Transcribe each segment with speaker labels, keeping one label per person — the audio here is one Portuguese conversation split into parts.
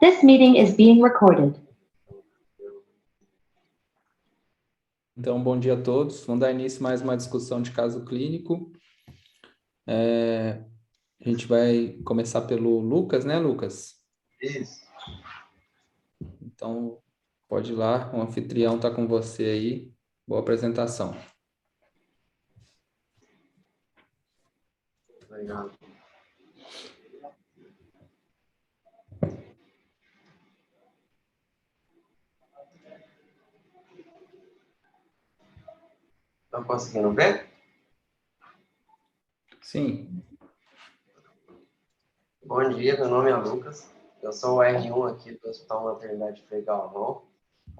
Speaker 1: This meeting is being recorded.
Speaker 2: Então, bom dia a todos. Vamos dar início a mais uma discussão de caso clínico. A gente vai começar pelo Lucas, né, Lucas?
Speaker 3: Isso.
Speaker 2: Então, pode ir lá, o anfitrião está com você aí. Boa apresentação.
Speaker 3: Legal. Estão conseguindo ver?
Speaker 2: Sim.
Speaker 3: Bom dia, meu nome é Lucas. Eu sou o R1 aqui do Hospital Maternidade Frei Galvão.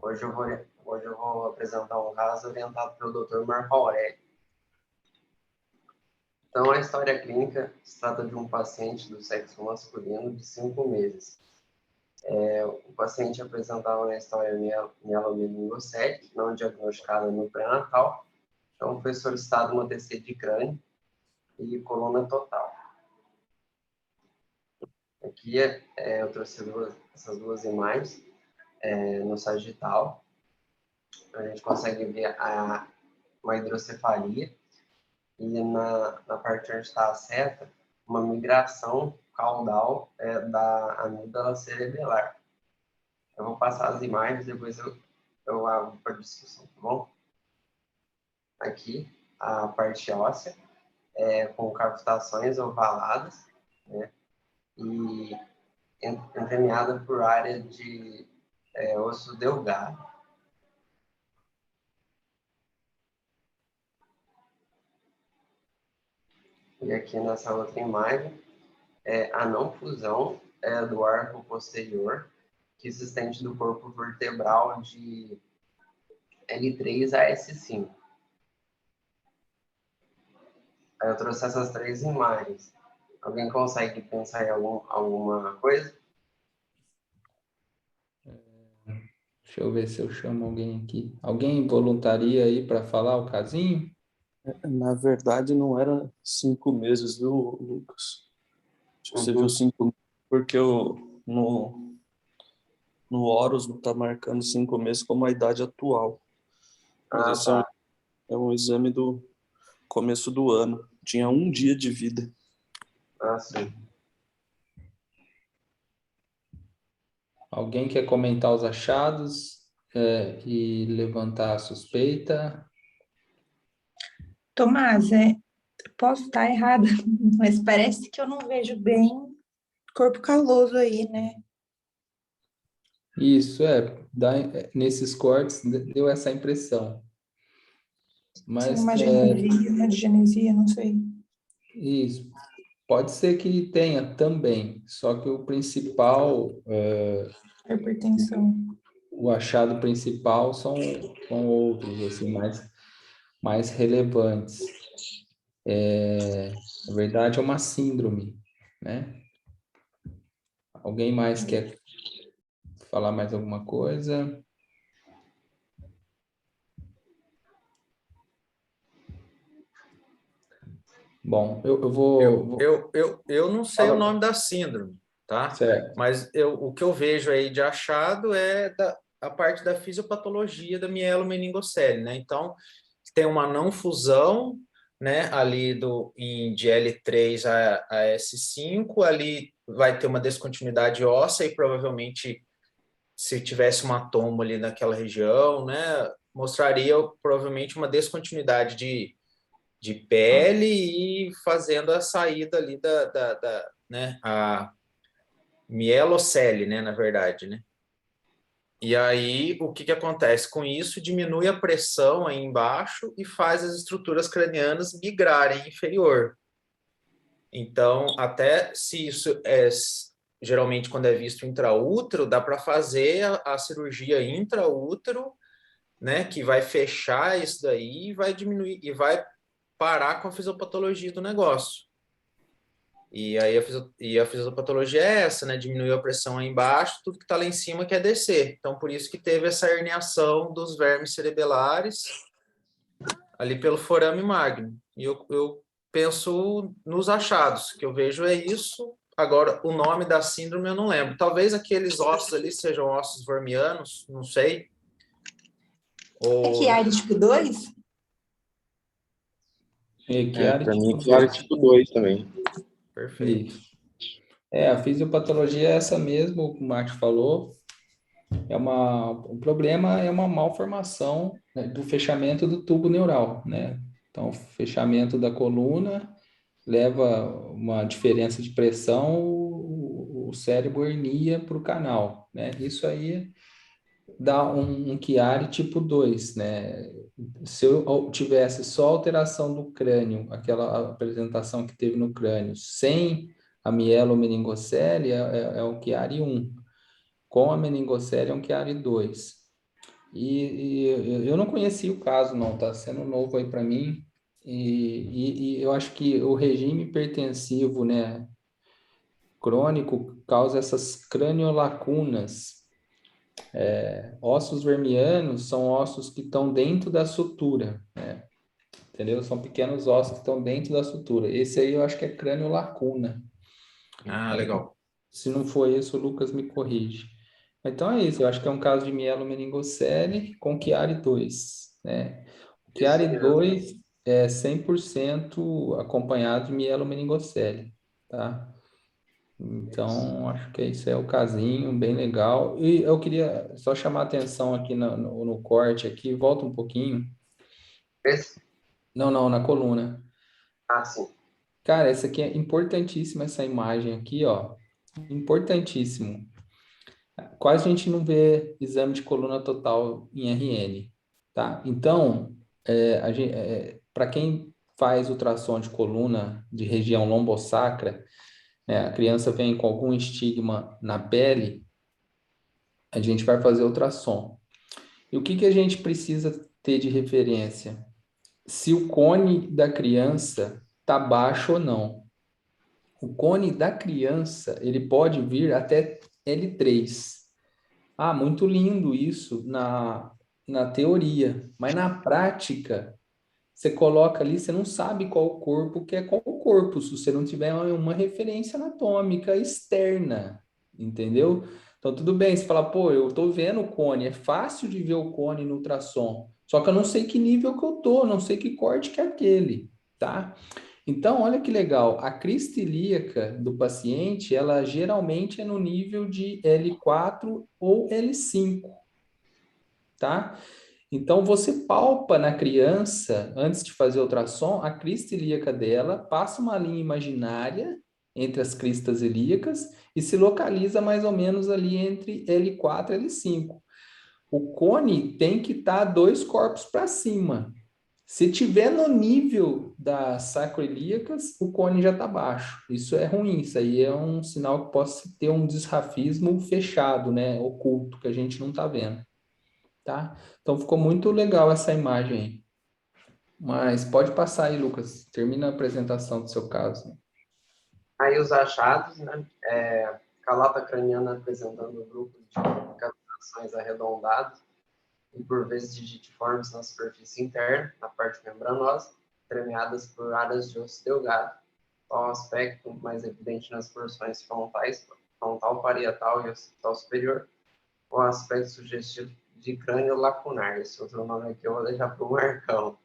Speaker 3: Hoje eu vou apresentar um caso orientado pelo Dr. Marco Aurélio. Então, a história clínica se trata de um paciente do sexo masculino de 5 meses. O paciente apresentava na história mielomeningocele, não diagnosticada no pré-natal. Então, foi solicitado uma TC de crânio e coluna total. Aqui eu trouxe essas duas imagens no sagital. A gente consegue ver uma hidrocefalia e na parte onde está a seta, uma migração caudal da amígdala cerebelar. Eu vou passar as imagens, depois eu abro para discussão, tá bom? Aqui, a parte óssea, com cavitações ovaladas, né? E entremeada por área de osso delgado. E aqui nessa outra imagem, a não fusão do arco posterior, que se estende do corpo vertebral de L3 a S5. Aí eu trouxe essas três imagens. Alguém consegue pensar em alguma coisa?
Speaker 2: Deixa eu ver se eu chamo alguém aqui. Alguém voluntaria aí para falar o casinho?
Speaker 4: Na verdade, não era 5 meses, viu, Lucas? Acho que você viu 5 meses porque no Horus está marcando 5 meses como a idade atual. Mas esse
Speaker 3: tá.
Speaker 4: é um exame do começo do ano. Tinha 1 dia de vida.
Speaker 3: Sim.
Speaker 2: Alguém quer comentar os achados e levantar a suspeita?
Speaker 5: Tomás, posso estar errada, mas parece que eu não vejo bem corpo caloso aí, né?
Speaker 2: Isso, nesses cortes deu essa impressão. Mas,
Speaker 5: Uma genesia, não sei.
Speaker 2: isso, pode ser que tenha também, só que o principal,
Speaker 5: Hipertensão.
Speaker 2: o achado principal são outros, assim, mais relevantes. Na verdade, é uma síndrome, né? Alguém mais quer falar mais alguma coisa? Bom, eu vou...
Speaker 6: Eu não sei
Speaker 2: Fala.
Speaker 6: o nome da síndrome, tá?
Speaker 2: Certo.
Speaker 6: Mas o que eu vejo aí de achado é a parte da fisiopatologia da mielomeningocele, né? Então, tem uma não fusão, né, ali de L3 a S5, ali vai ter uma descontinuidade óssea e provavelmente, se tivesse uma toma ali naquela região, né, mostraria provavelmente uma descontinuidade de pele e fazendo a saída ali né, a mielocele, né, na verdade, né? E aí, o que acontece com isso? Diminui a pressão aí embaixo e faz as estruturas cranianas migrarem inferior. Então, até se isso geralmente quando é visto intraútero, dá para fazer a cirurgia intraútero, né, que vai fechar isso daí e vai diminuir, e vai parar com a fisiopatologia do negócio. E aí a fisiopatologia é essa, né? Diminuiu a pressão aí embaixo, tudo que está lá em cima quer descer. Então, por isso que teve essa herniação dos vermes cerebelares ali pelo forame magno. E eu penso nos achados, que eu vejo é isso, Agora, o nome da síndrome eu não lembro. Talvez aqueles ossos ali sejam ossos wormianos, não sei.
Speaker 5: É Chiari tipo 2?
Speaker 2: Chiari
Speaker 7: Para mim,
Speaker 2: tipo
Speaker 7: que era
Speaker 2: 2.
Speaker 7: tipo 2 também.
Speaker 6: Perfeito.
Speaker 2: Isso. A fisiopatologia é essa mesmo, o que o Marcos falou. O problema é uma malformação, né, do fechamento do tubo neural, né? Então, o fechamento da coluna leva uma diferença de pressão, o cérebro hernia para o canal, né? Isso aí dá um Chiari tipo 2, né? Se eu tivesse só alteração do crânio, aquela apresentação que teve no crânio, sem a mielomeningocele, é o Chiari 1. Com a meningocele é um Chiari 2. E eu não conhecia o caso, não, tá sendo novo aí para mim. E eu acho que o regime hipertensivo, né, crônico, causa essas craniolacunas. Ossos vermianos são ossos que estão dentro da sutura, né? Entendeu? São pequenos ossos que estão dentro da sutura. Esse aí eu acho que é craniolacuna.
Speaker 6: Ah, legal.
Speaker 2: Se não for isso, o Lucas me corrige. Então é isso, eu acho que é um caso de mielomeningocele com Chiari 2, né? O
Speaker 3: Isso
Speaker 2: Chiari
Speaker 3: mesmo.
Speaker 2: 2 é 100% acompanhado de mielomeningocele, tá? Então, acho que esse é o casinho, bem legal. E eu queria só chamar a atenção aqui no corte aqui, volta um pouquinho.
Speaker 3: Esse?
Speaker 2: Não, na coluna.
Speaker 3: Ah, sim.
Speaker 2: Cara, essa aqui é importantíssima, essa imagem aqui, ó. Importantíssimo. Quase a gente não vê exame de coluna total em RN, tá? Então, para quem faz ultrassom de coluna de região lombosacra, né, a criança vem com algum estigma na pele, a gente vai fazer ultrassom. E o que que a gente precisa ter de referência? Se o cone da criança tá baixo ou não. O cone da criança, ele pode vir até L3. Ah, muito lindo isso na teoria, mas na prática, você coloca ali, você não sabe qual o corpo que é qual o corpo, se você não tiver uma referência anatômica externa, entendeu? Então, tudo bem, você fala, pô, eu tô vendo o cone, é fácil de ver o cone no ultrassom, só que eu não sei que nível que eu tô, não sei que corte que é aquele, tá? Então, olha que legal, a crista ilíaca do paciente, ela geralmente é no nível de L4 ou L5, tá? Então, você palpa na criança, antes de fazer o ultrassom, a crista ilíaca dela, passa uma linha imaginária entre as cristas ilíacas e se localiza mais ou menos ali entre L4 e L5. O cone tem que estar 2 corpos para cima. Se tiver no nível das sacroiliacas, o cone já está baixo. Isso é ruim, isso aí é um sinal que possa ter um disrafismo fechado, né, oculto, que a gente não está vendo, tá? Então ficou muito legal essa imagem aí. Mas pode passar aí, Lucas. Termina a apresentação do seu caso.
Speaker 3: Aí os achados, né? Calota craniana apresentando um grupo de captações arredondadas e por vezes digitiformes na superfície interna, na parte membranosa, premiadas por áreas de osso delgado. Qual o aspecto mais evidente nas porções frontais, frontal parietal e occipital superior, o aspecto sugestivo de crânio lacunar. Esse outro nome aqui eu vou deixar para o Marcão.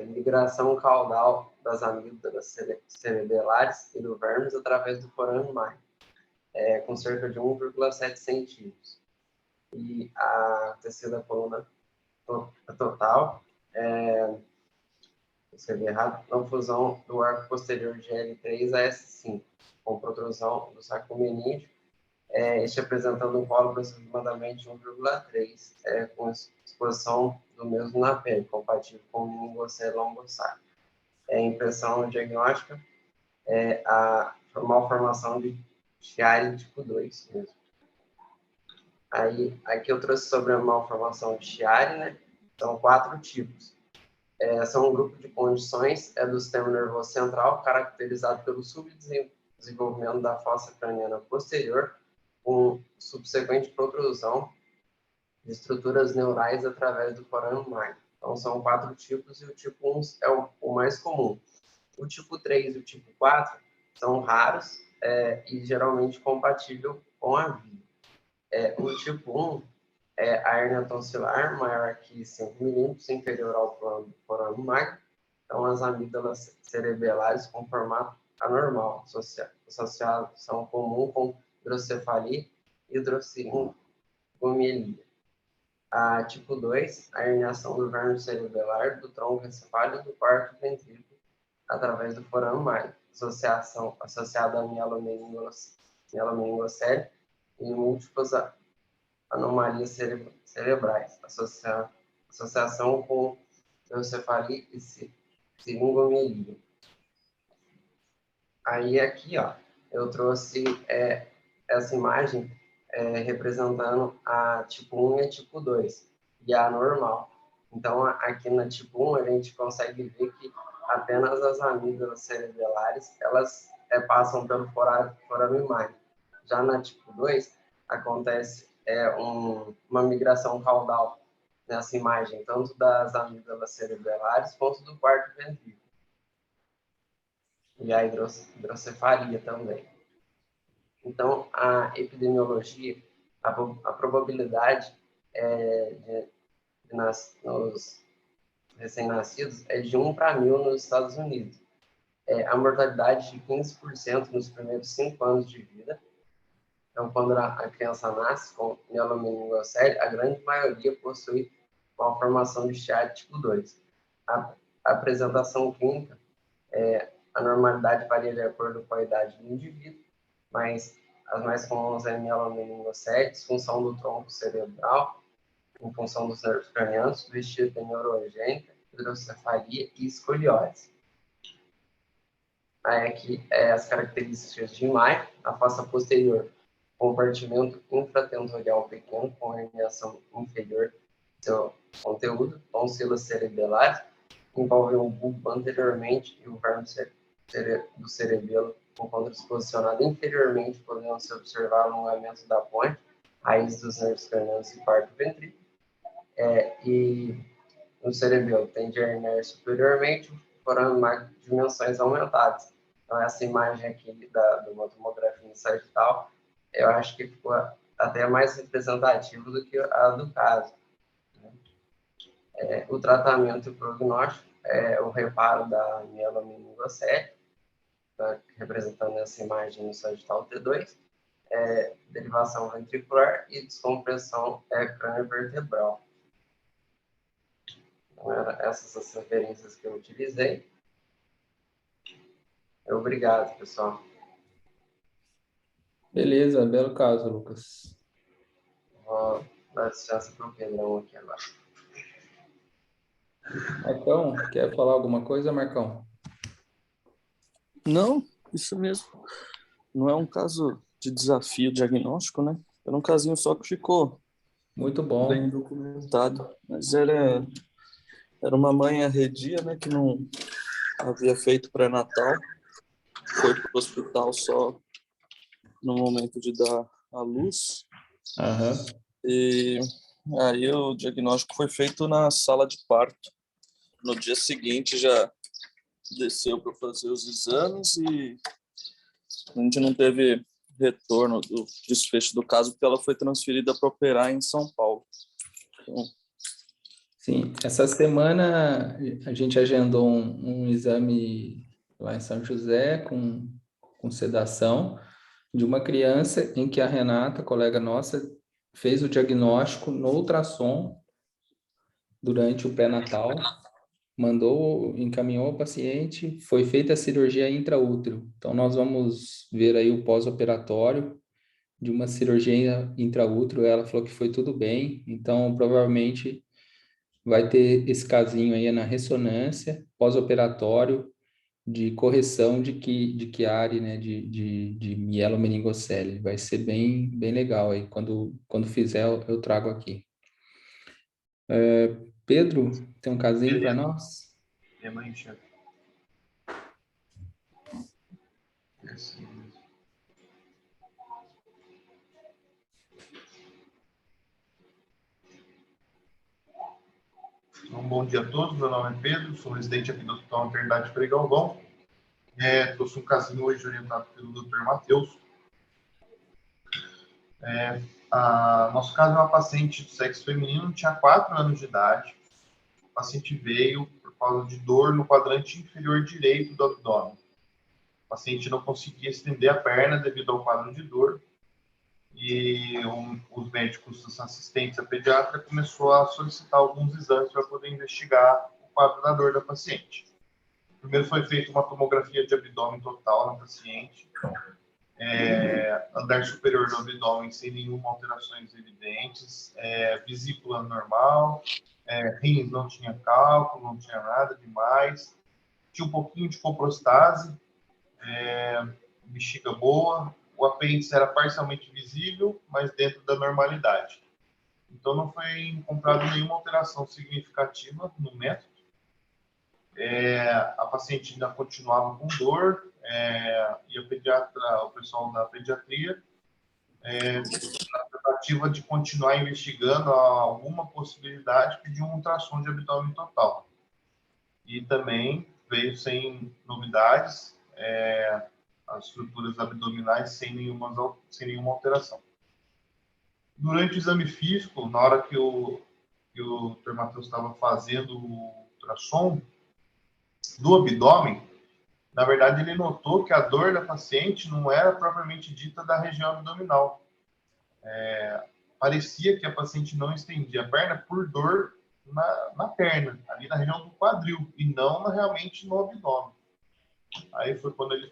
Speaker 3: Migração caudal das amígdalas cerebelares e do vermes através do forame magno, com cerca de 1,7 centímetros. E a terceira coluna total, escrevi errado, não fusão do arco posterior de L3 a S5, com protrusão do saco meníngeo, este apresentando um colo aproximadamente 1,3, com exposição do mesmo na pele, compatível com o meningocele lombosacro. Impressão diagnóstica, a malformação de Chiari tipo 2 mesmo. Aí, aqui eu trouxe sobre a malformação de Chiari, né? São 4 tipos. São um grupo de condições do sistema nervoso central, caracterizado pelo subdesenvolvimento da fossa craniana posterior, com subsequente protrusão de estruturas neurais através do forame magno. Então, são 4 tipos e o tipo 1 é o mais comum. O tipo 3 e o tipo 4 são raros, e geralmente compatível com a vida. O tipo 1 é a hérnia tonsilar, maior que 5 milímetros, inferior ao forame magro. Então, as amígdalas cerebelares com formato anormal, associação comum com hidrocefalia e hidrocefalia. A tipo 2, a herniação do verme cerebelar do tronco encefálico do quarto ventrículo através do forame magro, associada a mielomeningocele e múltiplas anomalias cerebrais, associação com hidrocefalia e seringomelia. Aí aqui, ó, eu trouxe essa imagem representando a tipo 1 e a tipo 2, e a normal. Então, aqui na tipo 1, a gente consegue ver que apenas as amígdalas cerebelares, elas passam pelo forame magro. Já na tipo 2, acontece uma migração caudal nessa imagem, tanto das amígdalas cerebelares quanto do quarto ventrículo. E a hidrocefalia também. Então, a epidemiologia, a probabilidade nos recém-nascidos é de 1 para 1000 nos Estados Unidos. A mortalidade de 15% nos primeiros 5 anos de vida. Então, quando a criança nasce com mielomeningocele, a grande maioria possui uma formação de Chiari tipo 2. A apresentação clínica, a normalidade varia de acordo com a idade do indivíduo, mas as mais comuns é mielomeningocele, disfunção do tronco cerebral, em função dos nervos cranianos, vestíbula neurogênica, hidrocefalia e escoliose. Aí aqui as características de Maia, a fossa posterior, compartimento infratentorial pequeno com herniação inferior do seu conteúdo, tonsilas cerebelares, envolve o bulbo anteriormente e o verme do cerebelo com cônjuges posicionado inferiormente, podendo-se observar o alongamento da ponte, raiz dos nervos cranianos e quarto ventrículo. E no cerebelo tende a herniar superiormente, forame magro de dimensões aumentadas. Então, essa imagem aqui de uma tomografia sagital, eu acho que ficou até mais representativa do que a do caso. O tratamento e o prognóstico é o reparo da mielomeningocele, representando essa imagem no sagital T2, derivação ventricular e descompressão crânio-vertebral. Então, eram essas as referências que eu utilizei. Obrigado, pessoal.
Speaker 2: Beleza, belo caso, Lucas.
Speaker 3: Vou dar licença para o Pedrão aqui agora.
Speaker 2: Marcão, quer falar alguma coisa, Marcão?
Speaker 4: Não, isso mesmo. Não é um caso de desafio diagnóstico, né? Era um casinho só que ficou
Speaker 2: Muito bom.
Speaker 4: bem documentado. Mas era uma mãe arredia, né? Que não havia feito pré-natal. Foi para o hospital só no momento de dar a luz.
Speaker 2: Aham.
Speaker 4: E aí o diagnóstico foi feito na sala de parto. No dia seguinte já desceu para fazer os exames e a gente não teve retorno do desfecho do caso porque ela foi transferida para operar em São Paulo. Então,
Speaker 2: Sim, essa semana a gente agendou um exame lá em São José com sedação de uma criança em que a Renata, colega nossa, fez o diagnóstico no ultrassom durante o pré-natal, encaminhou o paciente, foi feita a cirurgia intraútero. Então, nós vamos ver aí o pós-operatório de uma cirurgia intraútero. Ela falou que foi tudo bem, então provavelmente vai ter esse casinho aí na ressonância pós-operatório de correção de Chiari, né, de mielomeningocele. Vai ser bem, bem legal aí. Quando fizer, eu trago aqui. Pedro, tem um casinho para nós?
Speaker 7: Um bom dia a todos, meu nome é Pedro, sou residente aqui do Hospital Maternidade Frei Galvão. Trouxe um casinho hoje orientado pelo Dr. Matheus. Nosso caso é uma paciente de sexo feminino, tinha 4 anos de idade. O paciente veio por causa de dor no quadrante inferior direito do abdômen. O paciente não conseguia estender a perna devido ao quadro de dor. E os médicos, os assistentes, a pediatra, começou a solicitar alguns exames para poder investigar o quadro da dor da paciente. Primeiro foi feita uma tomografia de abdômen total na paciente, andar superior do abdômen sem nenhuma alterações evidentes, vesícula normal, rins não tinha cálculo, não tinha nada demais, tinha um pouquinho de coprostase, bexiga boa, o apêndice era parcialmente visível, mas dentro da normalidade. Então não foi encontrada nenhuma alteração significativa no método. A paciente ainda continuava com dor, e o pessoal da pediatria, na tentativa de continuar investigando alguma possibilidade, pediu um ultrassom de abdômen total. E também veio sem novidades, as estruturas abdominais sem nenhuma alteração. Durante o exame físico, na hora que o Dr. Matheus estava fazendo o ultrassom do abdômen, na verdade, ele notou que a dor da paciente não era propriamente dita da região abdominal. Parecia que a paciente não estendia a perna por dor na perna, ali na região do quadril, e não realmente no abdômen. Aí foi quando ele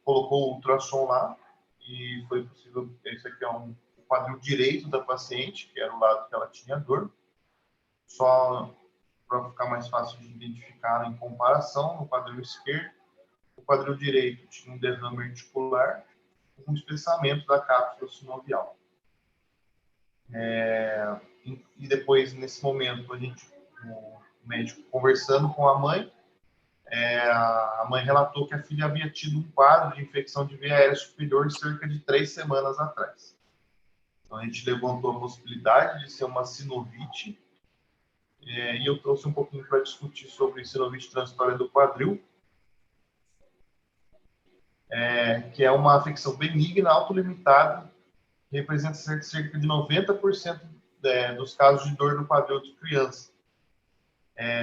Speaker 7: colocou o ultrassom lá, e foi possível. Esse aqui é o quadril direito da paciente, que era o lado que ela tinha dor. Só para ficar mais fácil de identificar em comparação, no quadril esquerdo, o quadril direito tinha um derrame articular com um espessamento da cápsula sinovial. E depois, nesse momento, o médico conversando com a mãe, a mãe relatou que a filha havia tido um quadro de infecção de via aérea superior cerca de 3 semanas atrás. Então, a gente levantou a possibilidade de ser uma sinovite, e eu trouxe um pouquinho para discutir sobre sinovite transitória do quadril, que é uma afecção benigna, autolimitada, que representa cerca de 90% dos casos de dor no quadril de criança.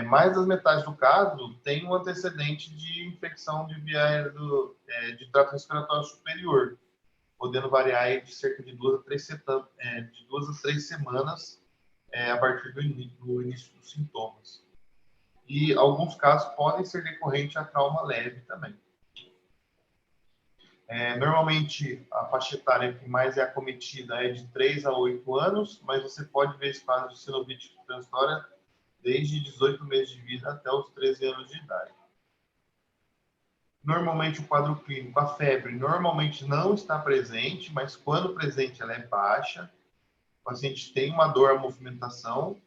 Speaker 7: Mais das metades do caso tem um antecedente de infecção de via aérea de trato respiratório superior, podendo variar de cerca de 2 a 3 semanas a partir do início dos sintomas. E alguns casos podem ser decorrentes a trauma leve também. Normalmente, a faixa etária que mais é acometida é de 3 a 8 anos, mas você pode ver esse quadro de sinovite transitória desde 18 meses de vida até os 13 anos de idade. Normalmente, o quadro clínico, a febre, normalmente não está presente, mas quando presente, ela é baixa. O paciente tem uma dor à movimentação.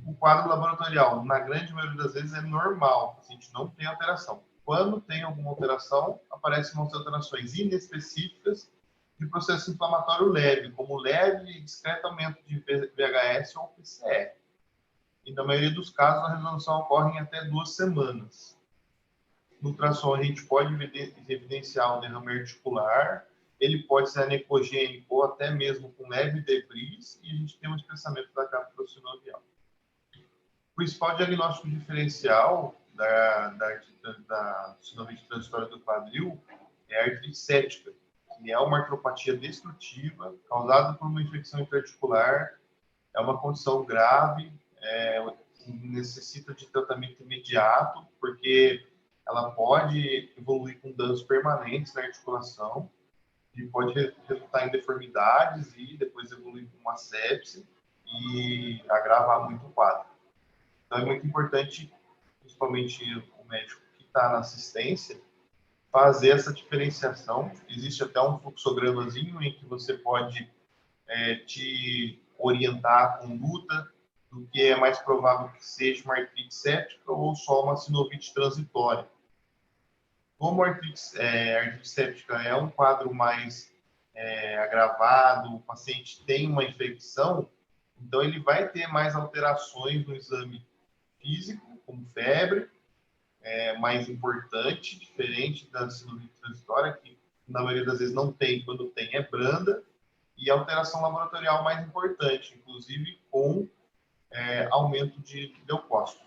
Speaker 7: O quadro laboratorial, na grande maioria das vezes, é normal. O paciente não tem alteração. Quando tem alguma alteração, aparecem umas alterações inespecíficas de processo inflamatório leve, como leve e discreto aumento de VHS ou PCR. E na maioria dos casos, a resolução ocorre em até 2 semanas. No ultrassom, a gente pode evidenciar um derrame articular, ele pode ser anecogênico ou até mesmo com leve debris, e a gente tem um espessamento da cápsula sinovial. O principal diagnóstico diferencial da sinovite transitória do quadril é a artrite séptica, que é uma artropatia destrutiva causada por uma infecção intraarticular, é uma condição grave, que necessita de tratamento imediato, porque ela pode evoluir com danos permanentes na articulação e pode resultar em deformidades e depois evoluir com uma sepse e agravar muito o quadro. Então, é muito importante, principalmente o médico que está na assistência, fazer essa diferenciação. Existe até um fluxogramazinho em que você pode te orientar a conduta do que é mais provável que seja uma artrite séptica ou só uma sinovite transitória. Como a artrite séptica é um quadro mais agravado, o paciente tem uma infecção, então ele vai ter mais alterações no exame físico, como febre, mais importante, diferente da sinovite transitória, que na maioria das vezes não tem, quando tem é branda, e alteração laboratorial mais importante, inclusive com aumento de leucócitos.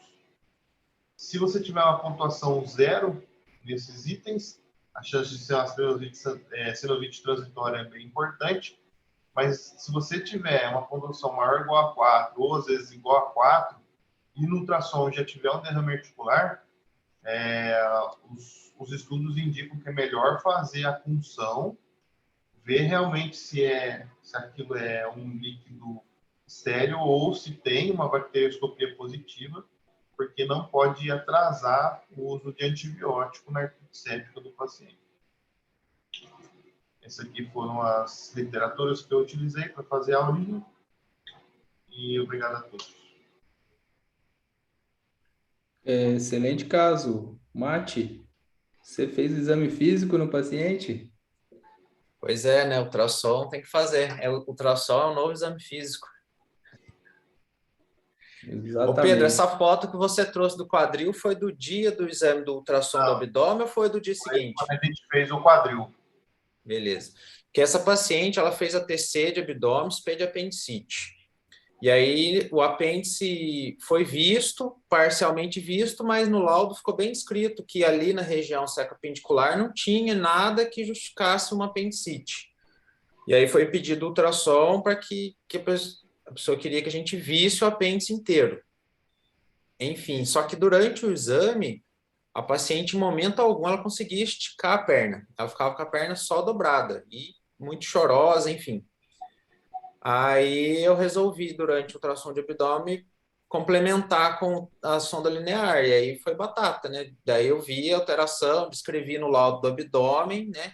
Speaker 7: Se você tiver uma pontuação 0 nesses itens, a chance de ser uma sinovite transitória é bem importante, mas se você tiver uma pontuação maior ou igual a 4, ou às vezes igual a 4, e no ultrassom já tiver um derrame articular, os estudos indicam que é melhor fazer a punção, ver realmente se aquilo é um líquido estéril ou se tem uma bacterioscopia positiva, porque não pode atrasar o uso de antibiótico na artrite séptica do paciente. Essas aqui foram as literaturas que eu utilizei para fazer a aulinha. E obrigado a todos.
Speaker 2: Excelente caso. Mate, você fez exame físico no paciente?
Speaker 6: Pois é, né? Ultrassom tem que fazer. Ultrassom é um novo exame físico. Ô Pedro,
Speaker 2: Exatamente.
Speaker 6: essa foto que você trouxe do quadril foi do dia do exame do ultrassom do abdômen ou foi do dia seguinte?
Speaker 7: Quando a gente fez o quadril.
Speaker 6: Beleza. Porque essa paciente, ela fez ATC de abdômen, SP de apendicite. E aí o apêndice foi visto, parcialmente visto, mas no laudo ficou bem descrito que ali na região seco-apendicular não tinha nada que justificasse uma apendicite. E aí foi pedido ultrassom para que a pessoa queria que a gente visse o apêndice inteiro. Enfim, só que durante o exame, a paciente, em momento algum, ela conseguia esticar a perna. Ela ficava com a perna só dobrada e muito chorosa, enfim. Aí eu resolvi, durante o ultrassom de abdômen, complementar com a sonda linear, e aí foi batata, né? Daí eu vi a alteração, descrevi no laudo do abdômen, né?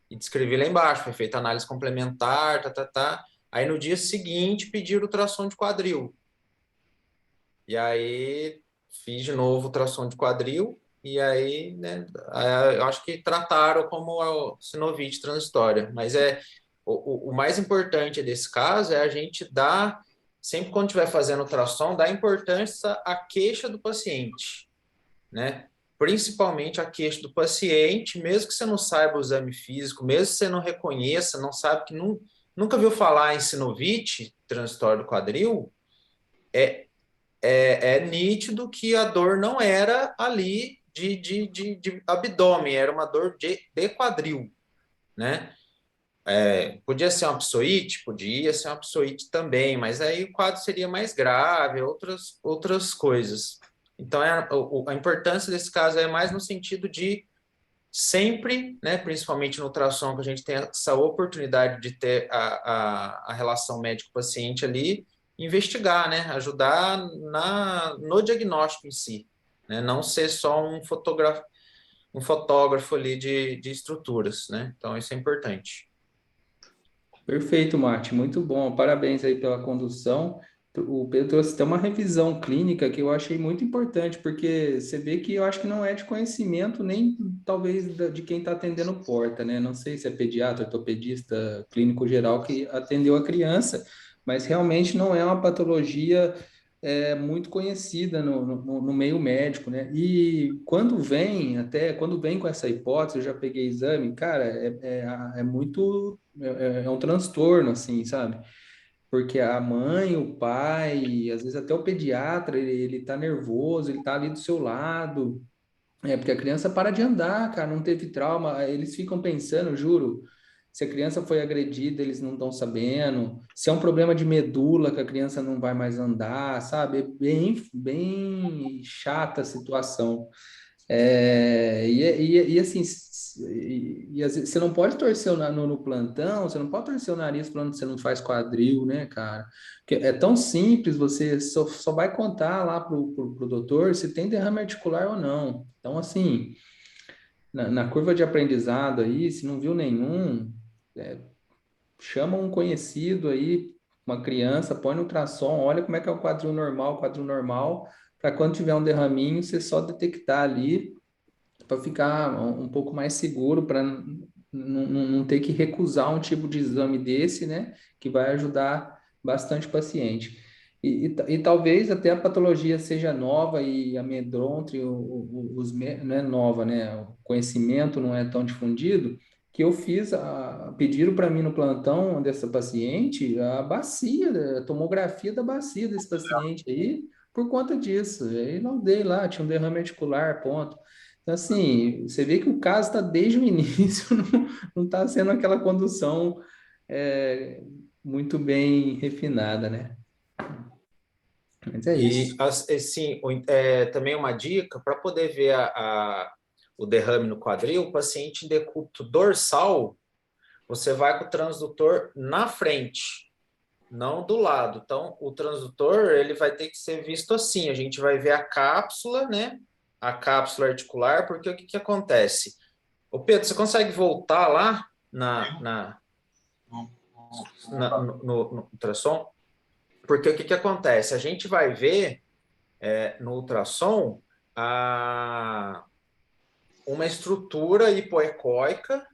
Speaker 6: E descrevi lá embaixo, foi feita análise complementar, Aí no dia seguinte pediram ultrassom de quadril. E aí fiz de novo ultrassom de quadril, e aí, né, eu acho que trataram como sinovite transitória. Mas o mais importante desse caso é a gente dar, sempre quando estiver fazendo ultrassom, dar importância à queixa do paciente, né? Principalmente a queixa do paciente, mesmo que você não saiba o exame físico, mesmo que você não reconheça, não sabe que nunca viu falar em sinovite transitória do quadril, é nítido que a dor não era ali de abdômen, era uma dor de quadril, né? Podia ser uma psoite? Podia ser uma psoite também, mas aí o quadro seria mais grave, outras coisas. Então, a importância desse caso é mais no sentido de sempre, né, principalmente no ultrassom, que a gente tem essa oportunidade de ter a relação médico-paciente ali, investigar, né, ajudar no diagnóstico em si, né, não ser só um fotógrafo ali de estruturas, né, então isso é importante.
Speaker 2: Perfeito, Mate, muito bom. Parabéns aí pela condução. O Pedro trouxe até uma revisão clínica que eu achei muito importante, porque você vê que eu acho que não é de conhecimento nem talvez de quem está atendendo porta, né? Não sei se é pediatra, ortopedista, clínico geral que atendeu a criança, mas realmente não é uma patologia muito conhecida no meio médico, né? E quando vem com essa hipótese, eu já peguei exame, cara, é um transtorno, assim, sabe? Porque a mãe, o pai, às vezes até o pediatra, ele tá nervoso, ele tá ali do seu lado. Porque a criança para de andar, cara, não teve trauma. Eles ficam pensando, juro, se a criança foi agredida, eles não estão sabendo. Se é um problema de medula, que a criança não vai mais andar, sabe? É bem chata a situação. Assim, às vezes, você não pode torcer no plantão, você não pode torcer o nariz falando que você não faz quadril, né, cara? Porque é tão simples, você só vai contar lá pro doutor se tem derrame articular ou não. Então, assim, na curva de aprendizado aí, se não viu nenhum, chama um conhecido aí, uma criança, põe no ultrassom, olha como é que é o quadril normal, para quando tiver um derraminho, você só detectar ali para ficar um pouco mais seguro, para não ter que recusar um tipo de exame desse, né? Que vai ajudar bastante o paciente. E talvez até a patologia seja nova e amedronte não é nova, né? O conhecimento não é tão difundido, que eu pediram para mim no plantão dessa paciente a bacia, a tomografia da bacia desse paciente aí, por conta disso. Aí não dei lá, tinha um derrame articular, ponto. Então, assim, você vê que o caso está desde o início, não está sendo aquela condução é, muito bem refinada, né? Mas é isso.
Speaker 6: Assim, também uma dica, para poder ver o derrame no quadril, o paciente em decúbito dorsal, você vai com o transdutor na frente, não do lado. Então, o transdutor, ele vai ter que ser visto assim, a gente vai ver a cápsula, né? A cápsula articular, porque o que acontece? Ô Pedro, você consegue voltar lá no ultrassom? Porque o que acontece? A gente vai ver no ultrassom uma estrutura hipoecóica.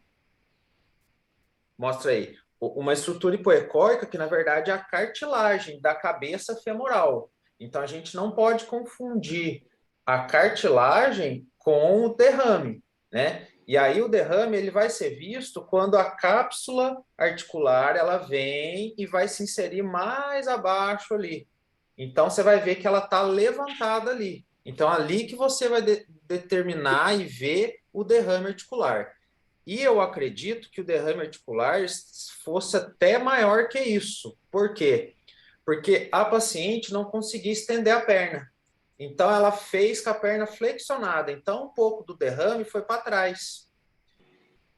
Speaker 6: Mostra aí. Uma estrutura hipoecóica que, na verdade, é a cartilagem da cabeça femoral. Então, a gente não pode confundir a cartilagem com o derrame, né? E aí o derrame ele vai ser visto quando a cápsula articular ela vem e vai se inserir mais abaixo ali. Então, você vai ver que ela está levantada ali. Então, ali que você vai determinar e ver o derrame articular. E eu acredito que o derrame articular fosse até maior que isso. Por quê? Porque a paciente não conseguia estender a perna. Então, ela fez com a perna flexionada. Então, um pouco do derrame foi para trás.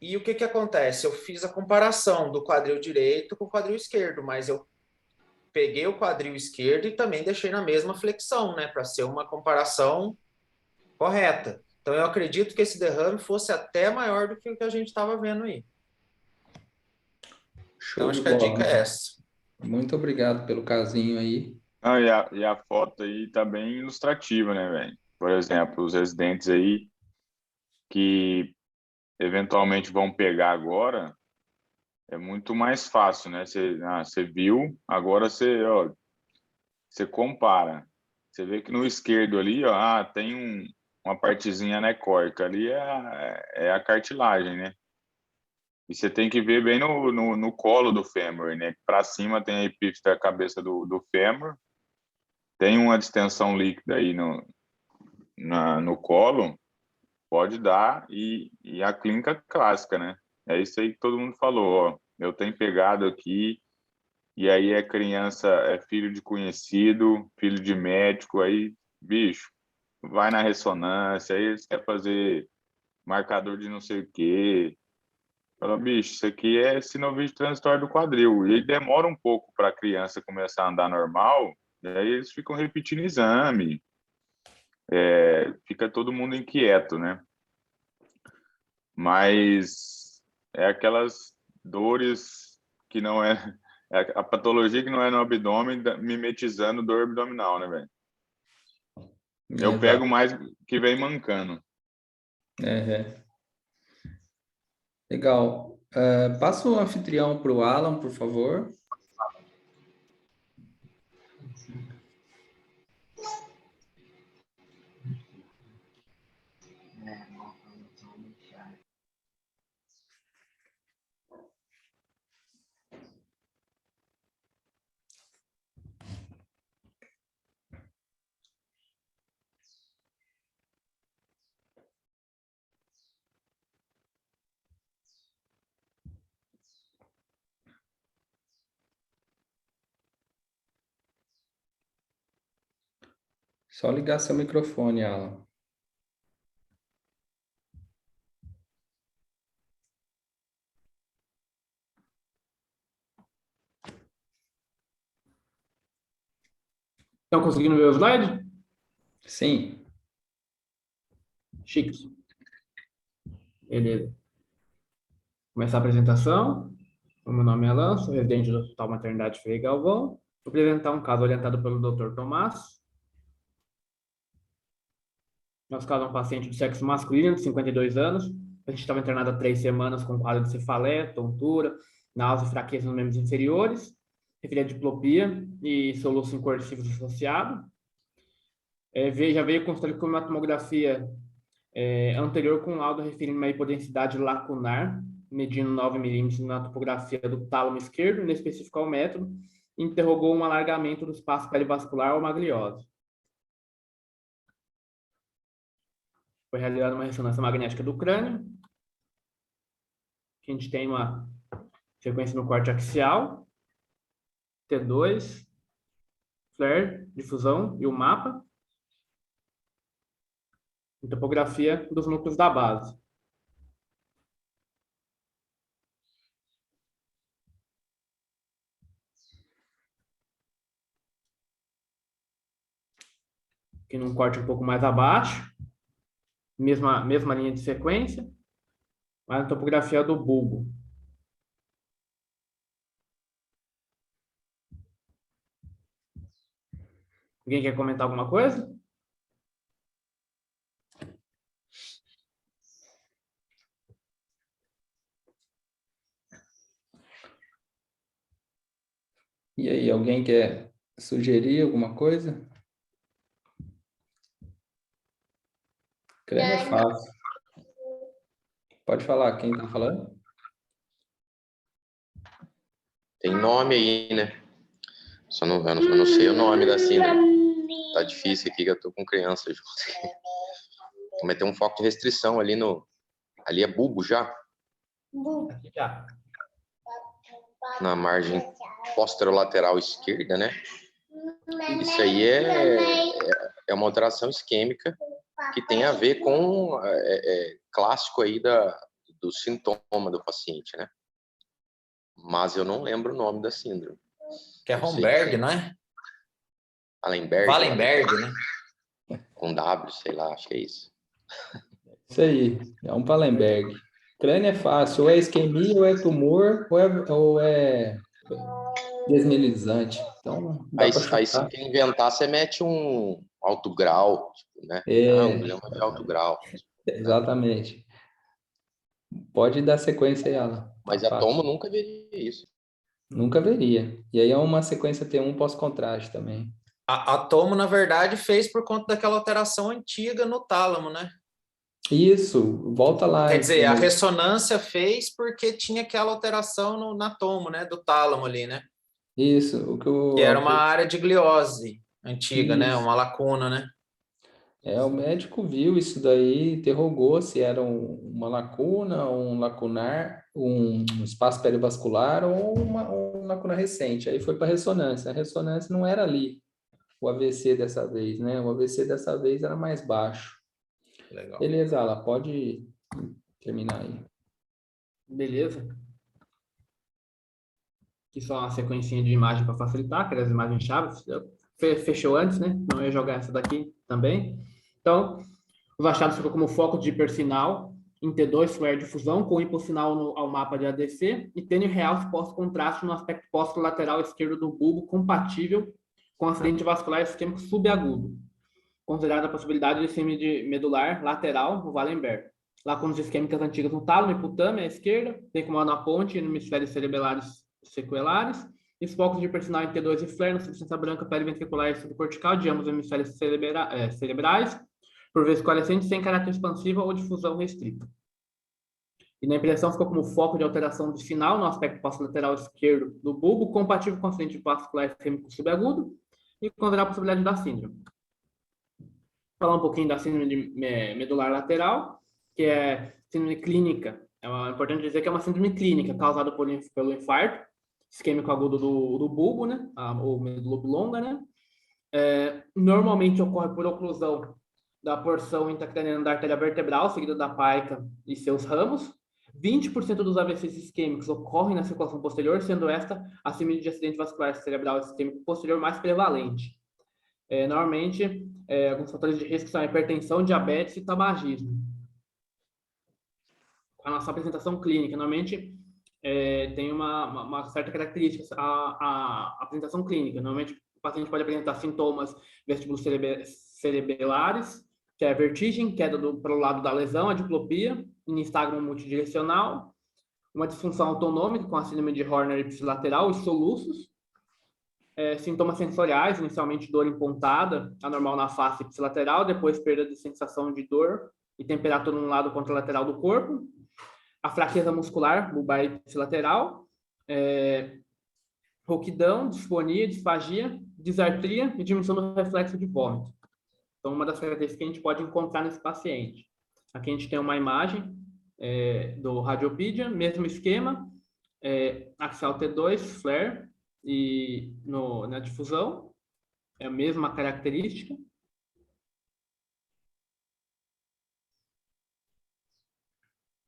Speaker 6: E o que acontece? Eu fiz a comparação do quadril direito com o quadril esquerdo, mas eu peguei o quadril esquerdo e também deixei na mesma flexão, né? Para ser uma comparação correta. Então, eu acredito que esse derrame fosse até maior do que o que a gente estava vendo aí. Então, acho que a dica é essa.
Speaker 2: Muito obrigado pelo casinho aí.
Speaker 8: Ah, e a foto aí tá bem ilustrativa, né, velho? Por exemplo, os residentes aí que eventualmente vão pegar agora, é muito mais fácil, né? Você viu, agora você compara. Você vê que no esquerdo ali, ó, tem uma partezinha anecóica ali, é a cartilagem, né? E você tem que ver bem no colo do fêmur, né? Para cima tem a epífise da cabeça do fêmur, tem uma distensão líquida aí no colo, pode dar, e a clínica clássica, né? É isso aí que todo mundo falou, ó. Eu tenho pegado aqui, e aí é criança, é filho de conhecido, filho de médico, aí, bicho, vai na ressonância, aí eles querem fazer marcador de não sei o quê. Fala, bicho, isso aqui é sinovite transitório do quadril. E aí demora um pouco para a criança começar a andar normal, e aí eles ficam repetindo exame. Fica todo mundo inquieto, né? Mas é aquelas dores que não é a patologia que não é no abdômen, mimetizando dor abdominal, né, velho? Eu pego mais que vem mancando.
Speaker 2: Legal. Passa o anfitrião para o Alan, por favor. Só ligar seu microfone, Alan.
Speaker 9: Estão conseguindo ver o slide?
Speaker 2: Sim.
Speaker 9: Chiques. Beleza. Começar a apresentação. O meu nome é Alan, sou residente do Hospital Maternidade Frei Galvão. Vou apresentar um caso orientado pelo Dr. Tomás. Nosso caso é um paciente de sexo masculino, de 52 anos. A gente estava internado há 3 semanas com quadro de cefaleia, tontura, náusea e fraqueza nos membros inferiores. refere à diplopia e soluço incoercível associado. Já veio considerado como uma tomografia anterior com laudo referindo uma hipodensidade lacunar, medindo 9 milímetros na topografia do tálamo esquerdo, inespecífico ao método, interrogou um alargamento do espaço perivascular ou magliose. Foi realizada uma ressonância magnética do crânio. A gente tem uma sequência no corte axial, T2, flare, difusão e o mapa. E topografia dos núcleos da base. Aqui num corte um pouco mais abaixo, mesma linha de sequência, mas a topografia do bulbo. Alguém quer comentar alguma coisa?
Speaker 2: E aí, alguém quer sugerir alguma coisa? Crânio é fácil. Pode falar, quem está falando?
Speaker 10: Tem nome aí, né? Eu não sei o nome da síndrome. Tá difícil aqui, que eu tô com criança junto. Vai ter um foco de restrição ali no... Ali é bulbo já?
Speaker 9: Aqui já.
Speaker 10: Na margem posterolateral esquerda, né? Isso aí é uma alteração isquêmica que tem a ver com clássico aí do sintoma do paciente, né? Mas eu não lembro o nome da síndrome.
Speaker 6: Que é Romberg, não é? Wallenberg, né?
Speaker 10: Com W, sei lá, acho que é isso.
Speaker 2: Isso aí, é um Wallenberg. Crânio é fácil, ou é isquemia, ou é tumor, ou é desmielizante. Então,
Speaker 10: aí se quer inventar, você mete um alto grau, tipo, né? Não, glema de alto grau.
Speaker 2: Exatamente. Pode dar sequência aí, Alan.
Speaker 10: Mas a tomo nunca veria isso.
Speaker 2: Nunca veria. E aí é uma sequência T1 pós-contraste também.
Speaker 6: A tomo, na verdade, fez por conta daquela alteração antiga no tálamo, né?
Speaker 2: Isso, volta lá.
Speaker 6: Quer dizer, a ressonância fez porque tinha aquela alteração na tomo, né? Do tálamo ali, né?
Speaker 2: Isso.
Speaker 6: Que era uma área de gliose antiga, né? Uma lacuna, né?
Speaker 2: O médico viu isso daí, interrogou se era uma lacuna, um lacunar, um espaço perivascular ou uma lacuna recente. Aí foi para ressonância. A ressonância não era ali, o AVC dessa vez, né? O AVC dessa vez era mais baixo.
Speaker 6: Legal.
Speaker 2: Beleza, Ala, pode terminar aí.
Speaker 9: Beleza. Aqui só uma sequencinha de imagem para facilitar, aquelas imagens-chave. Fechou antes, né? Não ia jogar essa daqui também. Então, os achados ficam como foco de hipersinal em T2 flare de fusão com hipossinal ao mapa de ADC e tênio real exposto contraste no aspecto posterolateral esquerdo do bulbo compatível com acidente vascular isquêmico subagudo, considerada a possibilidade de síndrome medular lateral no Wallenberg. Lacunas isquêmicas antigas no tálamo e hipotâmio à esquerda, tem como na ponte e no hemisfério cerebelares sequelares, e os focos de hipersinal em T2 e flare na substância branca periventricular e subcortical de ambos os hemisférios cerebrais, por vezes coalescente, sem caráter expansiva ou difusão restrita. E na impressão ficou como foco de alteração do sinal no aspecto posterolateral esquerdo do bulbo, compatível com o acidente vascular isquêmico subagudo e considerar a possibilidade da síndrome. Falar um pouquinho da síndrome de medular lateral, que é síndrome clínica. É importante dizer que é uma síndrome clínica causada pelo infarto isquêmico agudo do bulbo, né? Ou medula oblonga, né? Normalmente ocorre por oclusão da porção intracraniana da artéria vertebral, seguida da paica e seus ramos. 20% dos AVCs isquêmicos ocorrem na circulação posterior, sendo esta a síndrome de acidente vascular cerebral isquêmico posterior mais prevalente. Normalmente, alguns fatores de risco são a hipertensão, diabetes e tabagismo. A nossa apresentação clínica, normalmente, tem uma certa característica, a apresentação clínica. Normalmente, o paciente pode apresentar sintomas vestíbulos cerebelares, que é a vertigem, queda pelo lado da lesão, a diplopia, nistagmo multidirecional, uma disfunção autonômica com a síndrome de Horner ipsilateral e soluços, sintomas sensoriais, inicialmente dor em pontada, anormal na face ipsilateral, depois perda de sensação de dor e temperatura no lado contralateral do corpo, a fraqueza muscular, bulbar ipsilateral, rouquidão, disfonia, disfagia, disartria e diminuição do reflexo de vômito. Então, uma das características que a gente pode encontrar nesse paciente. Aqui a gente tem uma imagem do Radiopedia, mesmo esquema, axial T2, flare, e na difusão, é a mesma característica.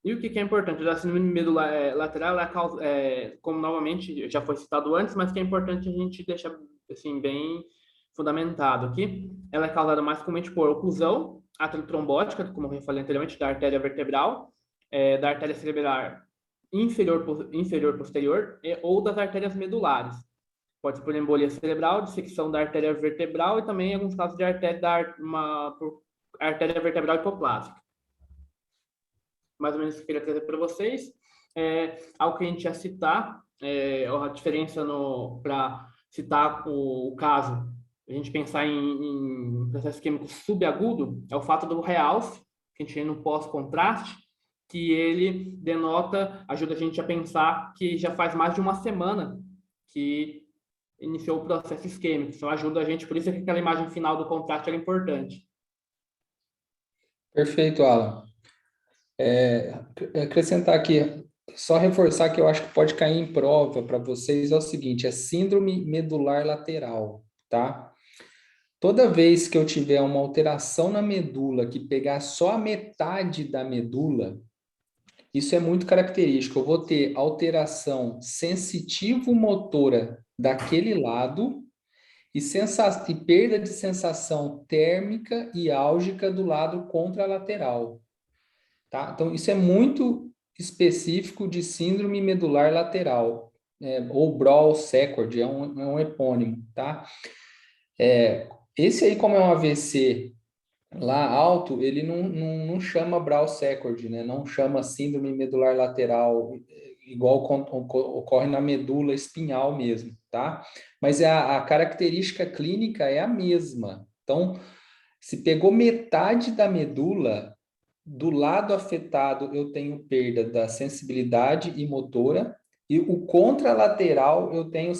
Speaker 9: E o que é importante? A síndrome medular lateral, como novamente já foi citado antes, mas que é importante a gente deixar assim, bem fundamentado aqui. Ela é causada mais comumente por oclusão atriotrombótica, como eu falei anteriormente, da artéria vertebral, da artéria cerebral inferior posterior ou das artérias medulares. Pode ser por embolia cerebral, dissecção da artéria vertebral e também em alguns casos de artéria vertebral hipoplásica. Mais ou menos isso que eu queria trazer para vocês. Algo que a gente ia citar, a diferença para citar o caso, a gente pensar em processo químico subagudo, é o fato do realce, que a gente tem no pós-contraste, que ele ajuda a gente a pensar que já faz mais de uma semana que iniciou o processo isquêmico. Então, ajuda a gente, por isso que aquela imagem final do contraste é importante.
Speaker 2: Perfeito, Alan. Acrescentar aqui, só reforçar que eu acho que pode cair em prova para vocês é o seguinte, é síndrome medular lateral, tá? Toda vez que eu tiver uma alteração na medula que pegar só a metade da medula, isso é muito característico. Eu vou ter alteração sensitivo-motora daquele lado e perda de sensação térmica e álgica do lado contralateral. Tá? Então, isso é muito específico de síndrome medular lateral, ou Brawl-Sequard, é um epônimo, tá? Esse aí, como é um AVC lá alto, ele não chama Brawl-Sequard, né? Não chama síndrome medular lateral, igual ocorre na medula espinhal mesmo, tá? Mas a característica clínica é a mesma. Então, se pegou metade da medula, do lado afetado eu tenho perda da sensibilidade e motora, e o contralateral eu tenho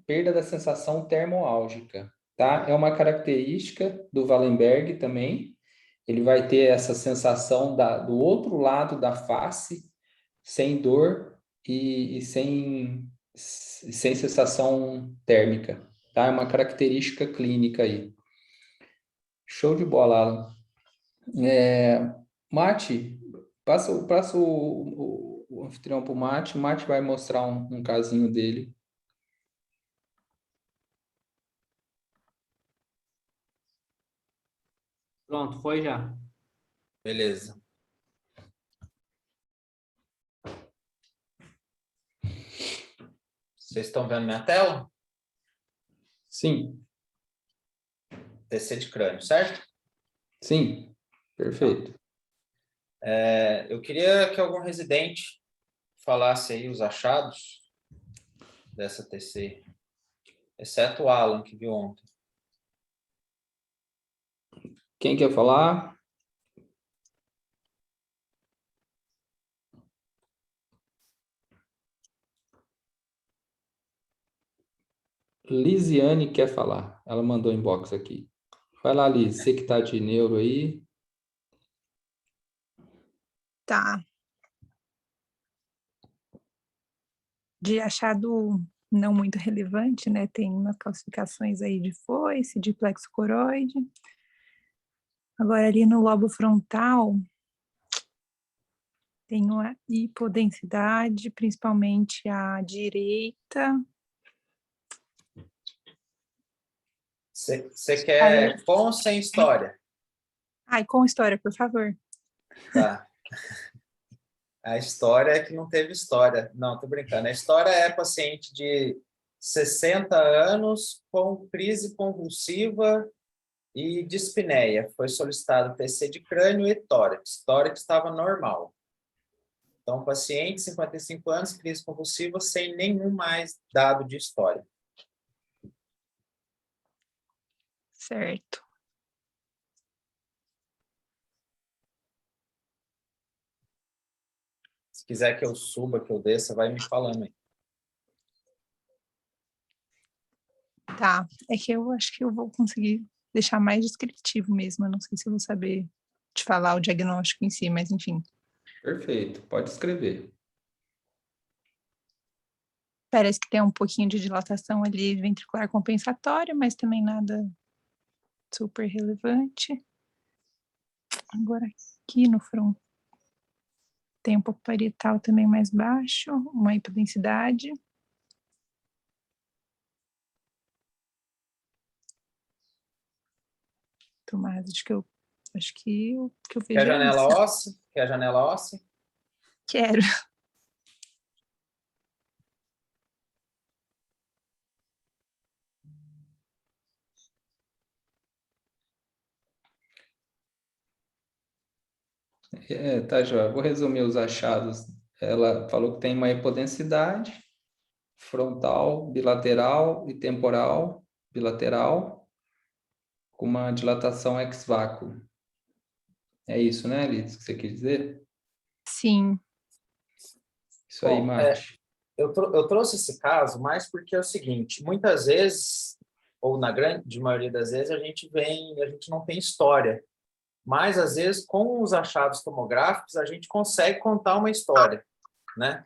Speaker 2: perda da sensação termoálgica, tá? É uma característica do Wallenberg também, ele vai ter essa sensação do outro lado da face, sem dor e sem sensação térmica, tá? É uma característica clínica aí. Show de bola, Alan. Mate, passa o anfitrião para o Mate. O Mate vai mostrar um casinho dele.
Speaker 9: Pronto, foi já.
Speaker 6: Beleza. Vocês estão vendo minha tela?
Speaker 2: Sim.
Speaker 6: TC de crânio, certo?
Speaker 2: Sim, perfeito.
Speaker 6: Eu queria que algum residente falasse aí os achados dessa TC, exceto o Alan, que viu ontem.
Speaker 2: Quem quer falar? Lisiane quer falar. Ela mandou inbox aqui. Vai lá, Liz. Você que tá de neuro aí.
Speaker 5: Tá. De achado não muito relevante, né? Tem umas calcificações aí de foice, de plexo coroide. Agora, ali no lobo frontal, tem uma hipodensidade, principalmente à direita.
Speaker 6: Você quer com ou sem história?
Speaker 5: Ai, com história, por favor.
Speaker 6: Tá. A história é que não teve história. Não, tô brincando. A história é paciente de 60 anos com crise convulsiva e dispneia. Foi solicitado TC de crânio e tórax. Tórax estava normal. Então, paciente, 55 anos, crise convulsiva, sem nenhum mais dado de história.
Speaker 5: Certo.
Speaker 6: Se quiser que eu suba, que eu desça, vai me falando aí.
Speaker 5: Tá. É que eu acho que eu vou conseguir deixar mais descritivo mesmo. Eu não sei se eu vou saber te falar o diagnóstico em si, mas enfim.
Speaker 2: Perfeito, pode escrever.
Speaker 5: Parece que tem um pouquinho de dilatação ali ventricular compensatória, mas também nada super relevante. Agora aqui no front tem um pouco parietal também mais baixo, uma hipodensidade. Tomás, acho que o que eu vejo
Speaker 6: Quer a
Speaker 5: é
Speaker 6: janela
Speaker 5: isso.
Speaker 6: óssea? Quer a janela óssea?
Speaker 5: Quero.
Speaker 2: Tá, Joia. Vou resumir os achados. Ela falou que tem uma hipodensidade frontal, bilateral e temporal, bilateral, com uma dilatação ex-vácuo. É isso, né, Liz, que você quis dizer?
Speaker 5: Sim.
Speaker 2: Isso aí,
Speaker 6: Bom,
Speaker 2: Marte.
Speaker 6: eu trouxe esse caso mais porque é o seguinte, muitas vezes, ou na grande maioria das vezes, a gente não tem história. Mas, às vezes, com os achados tomográficos, a gente consegue contar uma história, né?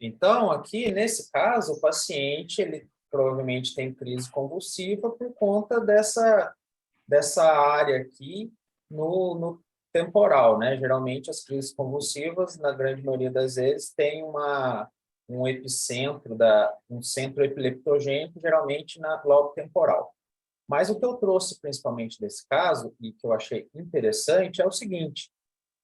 Speaker 6: Então, aqui, nesse caso, o paciente, ele provavelmente tem crise convulsiva por conta dessa área aqui no temporal, né? Geralmente, as crises convulsivas, na grande maioria das vezes, tem um epicentro, um centro epileptogênico, geralmente na lobo temporal. Mas o que eu trouxe principalmente desse caso, e que eu achei interessante, é o seguinte,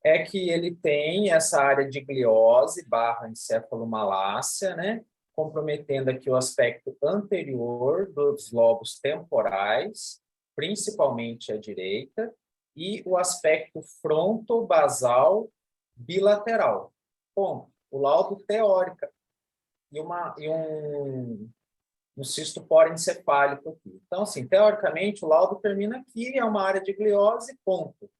Speaker 6: é que ele tem essa área de gliose / encefalomalácia, né, comprometendo aqui o aspecto anterior dos lobos temporais, principalmente a direita, e o aspecto fronto-basal bilateral. Bom, o laudo teórico e um cisto porencefálico aqui. Então, assim, teoricamente, o laudo termina aqui, é uma área de gliose, ponto.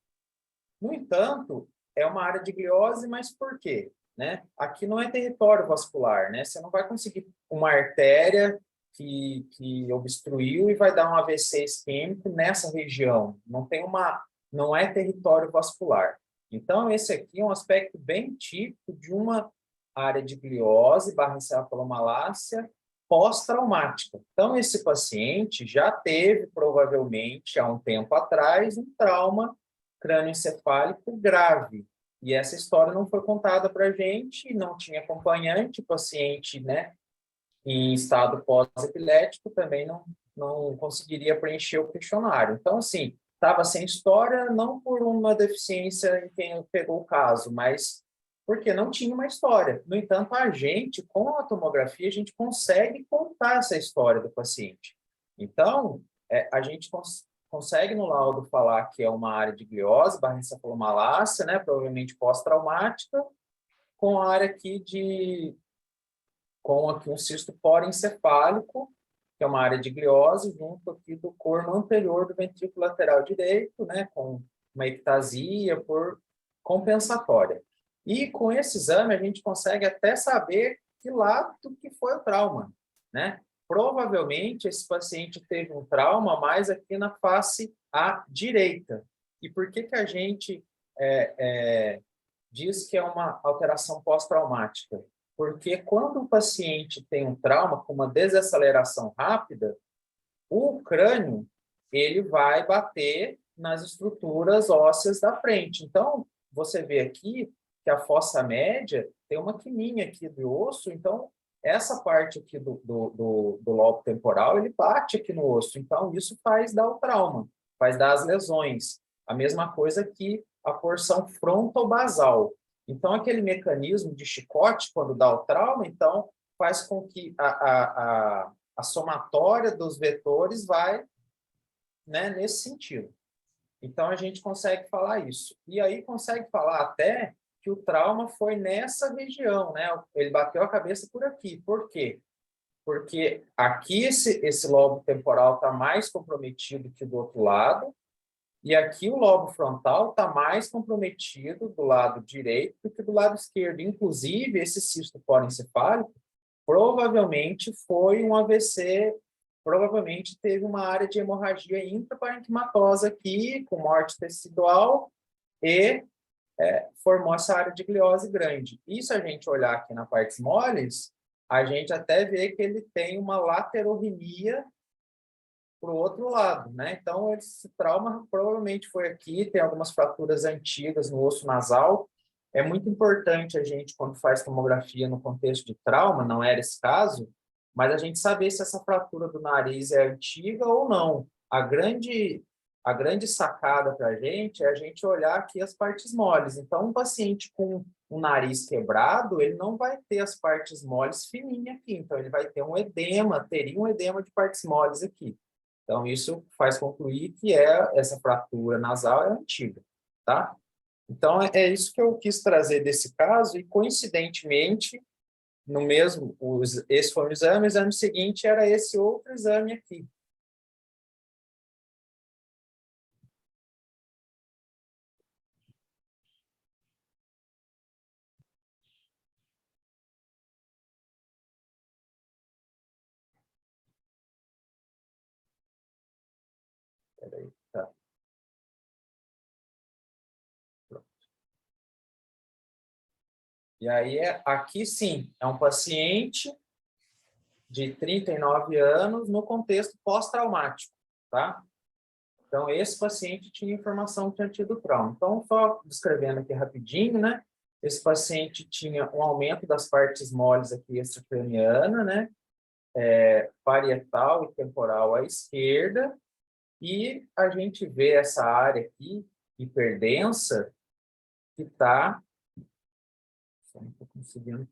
Speaker 6: No entanto, é uma área de gliose, mas por quê? Né? Aqui não é território vascular, né? Você não vai conseguir uma artéria que obstruiu e vai dar um AVC isquêmico nessa região. Não é território vascular. Então, esse aqui é um aspecto bem típico de uma área de gliose / encefalomalácia pós-traumática. Então, esse paciente já teve, provavelmente, há um tempo atrás, um trauma crânioencefálico grave. E essa história não foi contada para a gente, não tinha acompanhante, o paciente, né, em estado pós-epilético também não conseguiria preencher o questionário. Então, assim, estava sem história, não por uma deficiência em quem pegou o caso, mas porque não tinha uma história. No entanto, a gente, com a tomografia, a gente consegue contar essa história do paciente. Então, a gente consegue no laudo falar que é uma área de gliose / encefalomalácia, né, provavelmente pós-traumática, com a área aqui com aqui um cisto porencefálico, que é uma área de gliose, junto aqui do corno anterior do ventrículo lateral direito, né, com uma ectasia por compensatória. E com esse exame a gente consegue até saber que lado que foi o trauma, né? Provavelmente esse paciente teve um trauma mais aqui na face à direita. E por que a gente diz que é uma alteração pós-traumática? Porque quando o paciente tem um trauma com uma desaceleração rápida, o crânio ele vai bater nas estruturas ósseas da frente. Então, você vê aqui que a fossa média tem uma quininha aqui do osso, então essa parte aqui do lobo temporal, ele bate aqui no osso. Então, isso faz dar o trauma, faz dar as lesões. A mesma coisa que a porção fronto-basal. Então, aquele mecanismo de chicote, quando dá o trauma, então, faz com que a somatória dos vetores vai, né, nesse sentido. Então, a gente consegue falar isso. E aí, consegue falar até que o trauma foi nessa região, né? Ele bateu a cabeça por aqui. Por quê? porque aqui esse lobo temporal está mais comprometido que do outro lado, e aqui o lobo frontal está mais comprometido do lado direito do que do lado esquerdo. Inclusive, esse cisto porencefálico provavelmente foi um AVC, provavelmente teve uma área de hemorragia intraparenquimatosa aqui, com morte tecidual, e formou essa área de gliose grande. E se a gente olhar aqui na partes moles, a gente até vê que ele tem uma laterorremia para o outro lado, né? Então, esse trauma provavelmente foi aqui, tem algumas fraturas antigas no osso nasal. É muito importante a gente, quando faz tomografia no contexto de trauma, não era esse caso, mas a gente saber se essa fratura do nariz é antiga ou não. A grande sacada para a gente é a gente olhar aqui as partes moles. Então, um paciente com um nariz quebrado, ele não vai ter as partes moles fininhas aqui. Então, ele vai ter um edema, teria um edema de partes moles aqui. Então, isso faz concluir que essa fratura nasal é antiga, tá? Então, é isso que eu quis trazer desse caso, e coincidentemente, esse foi o exame seguinte era esse outro exame aqui. Peraí, tá. E aí, aqui sim, é um paciente de 39 anos no contexto pós-traumático, tá? Então, esse paciente tinha informação que tinha tido trauma. Então, só descrevendo aqui rapidinho, né? Esse paciente tinha um aumento das partes moles aqui extracraniana, né? Parietal e temporal à esquerda, e a gente vê essa área aqui, hiperdensa, que está... Só não estou conseguindo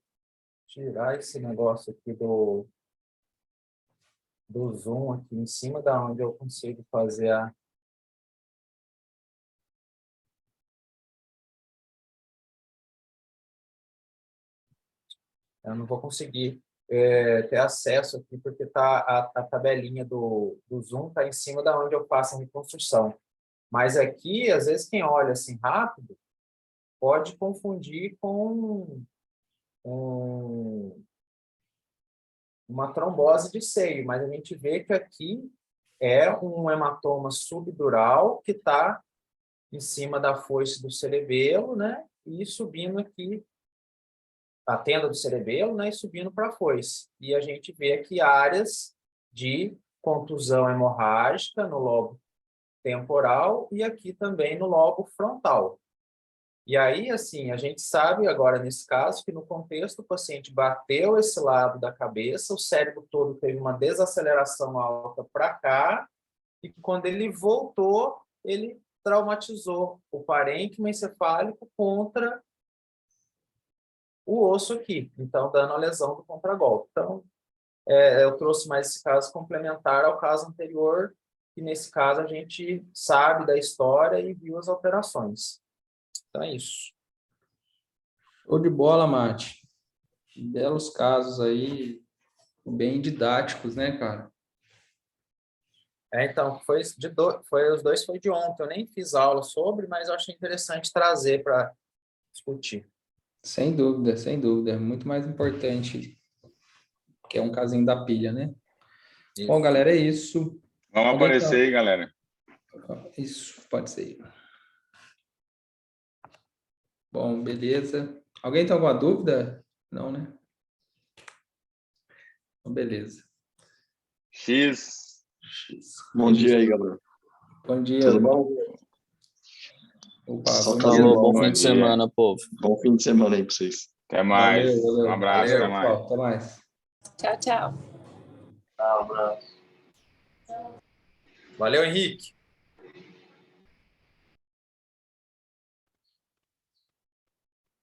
Speaker 6: tirar esse negócio aqui do zoom aqui em cima da onde eu consigo fazer a... Eu não vou conseguir ter acesso aqui, porque a tabelinha do zoom está em cima da onde eu faço a reconstrução. Mas aqui, às vezes, quem olha assim rápido, pode confundir com uma trombose de seio, mas a gente vê que aqui é um hematoma subdural que está em cima da foice do cerebelo, né? E subindo aqui, a tenda do cerebelo, né? E subindo para a foice. E a gente vê aqui áreas de contusão hemorrágica no lobo temporal e aqui também no lobo frontal. E aí, assim, a gente sabe agora, nesse caso, que no contexto o paciente bateu esse lado da cabeça, o cérebro todo teve uma desaceleração alta para cá, e quando ele voltou, ele traumatizou o parênquima encefálico contra o osso aqui, então dando a lesão do contragolpe. Então, eu trouxe mais esse caso complementar ao caso anterior, que nesse caso a gente sabe da história e viu as alterações. Então é isso.
Speaker 2: Show de bola, Mate. Belos casos aí, bem didáticos, né, cara?
Speaker 6: Então, os dois foi de ontem. Eu nem fiz aula sobre, mas eu achei interessante trazer para discutir.
Speaker 2: Sem dúvida, sem dúvida. É muito mais importante, que é um casinho da pilha, né?
Speaker 6: Isso.
Speaker 2: Bom, galera, é isso.
Speaker 8: Vamos aparecer aí, galera.
Speaker 2: Isso, pode ser. Bom, beleza. Alguém tem alguma dúvida? Não, né? Então, beleza.
Speaker 8: X.
Speaker 11: Bom dia aí, galera.
Speaker 2: Bom dia.
Speaker 11: Tudo bom?
Speaker 2: Opa,
Speaker 11: Só
Speaker 2: bom
Speaker 11: tá
Speaker 2: dia.
Speaker 4: Bom
Speaker 8: Bom
Speaker 4: fim de
Speaker 8: dia.
Speaker 4: semana, povo.
Speaker 11: Bom fim de semana aí pra vocês.
Speaker 8: Até mais.
Speaker 2: Valeu, valeu.
Speaker 8: Um abraço,
Speaker 6: Valeu,
Speaker 8: até mais.
Speaker 2: Pessoal, até mais.
Speaker 5: Tchau, tchau.
Speaker 3: Tá, um abraço.
Speaker 6: Valeu, Henrique.